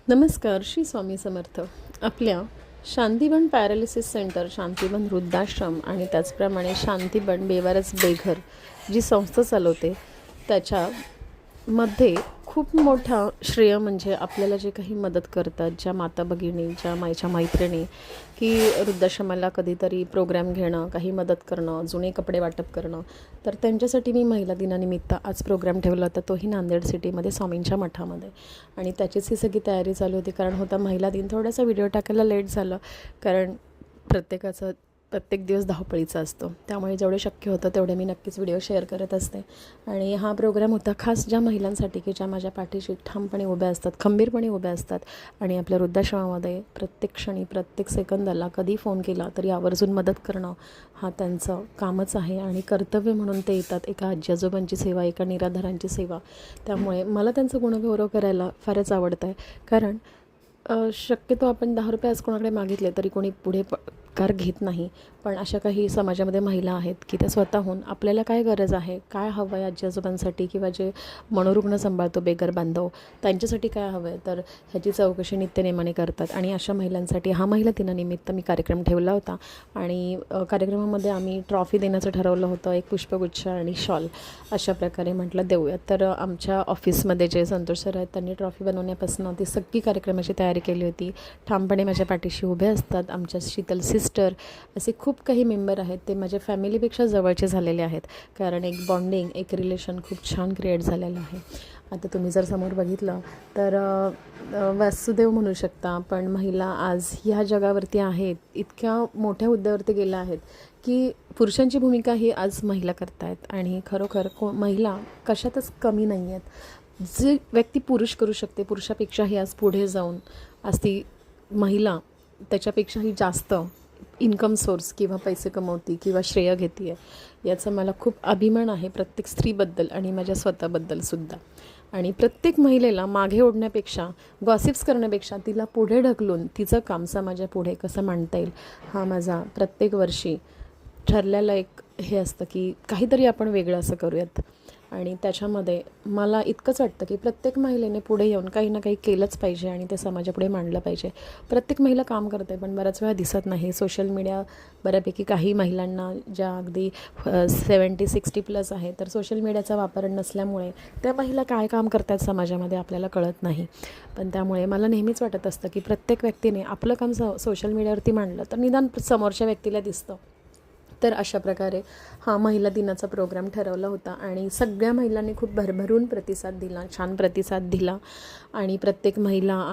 नमस्कार. श्री स्वामी समर्थ. आपल्या Shantivan paralysis centre, Shantivan वृद्धाश्रम आणि त्याचप्रमाणे शांतीवन बेवारस बेघर जी संस्था चालवते त्याच्यामध्ये खूप मोठा श्रेय म्हणजे आपल्याला जे काही मदत करतात, ज्या माता भगिनी, ज्या माझ्या मैत्रिणी, की वृद्धाश्रमाला कधीतरी प्रोग्राम घेणं, काही मदत करणं, जुने कपडे वाटप करणं. तर त्यांच्यासाठी मी महिला दिनानिमित्त आज प्रोग्राम ठेवला होता, तोही नांदेड सिटीमध्ये स्वामींच्या मठामध्ये. आणि त्याचीच ही सगळी तयारी चालू होती, कारण होता महिला दिन. थोडासा व्हिडिओ टाकायला लेट झालं, कारण प्रत्येक दिवस धावपळीचा असतो, त्यामुळे जेवढे शक्य होतं तेवढे मी नक्कीच व्हिडिओ शेअर करत असते. आणि हा प्रोग्राम होता खास ज्या महिलांसाठी की ज्या माझ्या पाठीशी ठामपणे उभ्या असतात, खंबीरपणे उभ्या असतात आणि आपल्या वृद्धाश्रमामध्ये प्रत्येक क्षणी, प्रत्येक सेकंदाला कधी फोन केला तरी आवर्जून मदत करणं हा त्यांचं कामच आहे आणि कर्तव्य म्हणून ते येतात. एका आजी आजोबांची सेवा, एका निराधारांची सेवा. त्यामुळे मला त्यांचं गुणगौरव करायला फारच आवडतं आहे, कारण शक्यतो आपण 10 रुपये आज कोणाकडे मागितले तरी कोणी पुढे कार घेत नाही. पण अशा काही समाजामध्ये महिला आहेत की त्या स्वतःहून आपल्याला काय गरज आहे, काय हवं आहे आजी आजोबांसाठी, किंवा जे मनोरुग्ण सांभाळतो बेघर बांधव त्यांच्यासाठी काय हवं आहे, तर ह्याची चौकशी नित्यनेमाने करतात. आणि अशा महिलांसाठी हा महिला दिनानिमित्त मी कार्यक्रम ठेवला होता. आणि कार्यक्रमामध्ये आम्ही ट्रॉफी देण्याचं ठरवलं होतं, एक पुष्पगुच्छ आणि शॉल अशा प्रकारे म्हटलं देऊयात. तर आमच्या ऑफिसमध्ये जे संतोष सर आहेत त्यांनी ट्रॉफी बनवण्यापासून ती सगळी कार्यक्रमाची तयारी केली होती. ठामपणे माझ्या पाठीशी उभे असतात. आमच्या शीतल सिस्टर असे खूप काही मेंबर आहेत, ते माझ्या फॅमिलीपेक्षा जवळचे झालेले आहेत, कारण एक बॉन्डिंग, एक रिलेशन खूप छान क्रिएट झालेलं आहे. आता तुम्ही जर समोर बघितलं तर वासुदेव म्हणू शकता, पण महिला आज ह्या जगावरती आहेत, इतक्या मोठ्या हुद्द्यावरती गेल्या आहेत की पुरुषांची भूमिका ही आज महिला करत आहेत. आणि खरोखर महिला कशातच कमी नाही आहेत. जी व्यक्ती पुरुष करू शकते, पुरुषापेक्षाही आज पुढे जाऊन आज ती महिला त्याच्यापेक्षाही जास्त इन्कम सोर्स किंवा पैसे कमवती किंवा श्रेय घेते आहे, याचा मला खूप अभिमान आहे प्रत्येक स्त्रीबद्दल आणि माझ्या स्वतःबद्दलसुद्धा. आणि प्रत्येक महिलेला मागे ओढण्यापेक्षा, गॉसिप्स करण्यापेक्षा तिला पुढे ढकलून तिचं काम समाजापुढे कसं मांडता येईल हा माझा प्रत्येक वर्षी ठरलेलं एक हे असतं की काहीतरी आपण वेगळं असं करूयात. आणि त्याच्यामध्ये मला इतकंच वाटतं की प्रत्येक महिलेने पुढे येऊन काही ना काही केलंच पाहिजे आणि ते समाजापुढे मांडलं पाहिजे. प्रत्येक महिला काम करते पण बऱ्याच वेळा दिसत नाही. सोशल मीडिया बऱ्यापैकी काही महिलांना ज्या अगदी 70-60+ आहे, तर सोशल मीडियाचा वापर नसल्यामुळे त्या महिला काय काम करतात समाजामध्ये आपल्याला कळत नाही. पण त्यामुळे मला नेहमीच वाटत असतं की प्रत्येक व्यक्तीने आपलं काम सोशल मीडियावरती मांडलं तर निदान समोरच्या व्यक्तीला दिसतं. तर अशा प्रकारे हा महिला दिनाचा प्रोग्राम ठरवला होता आणि सगळ्या महिलांनी खूप भरभरून प्रतिसाद दिला, छान प्रतिसाद दिला. आणि प्रत्येक महिला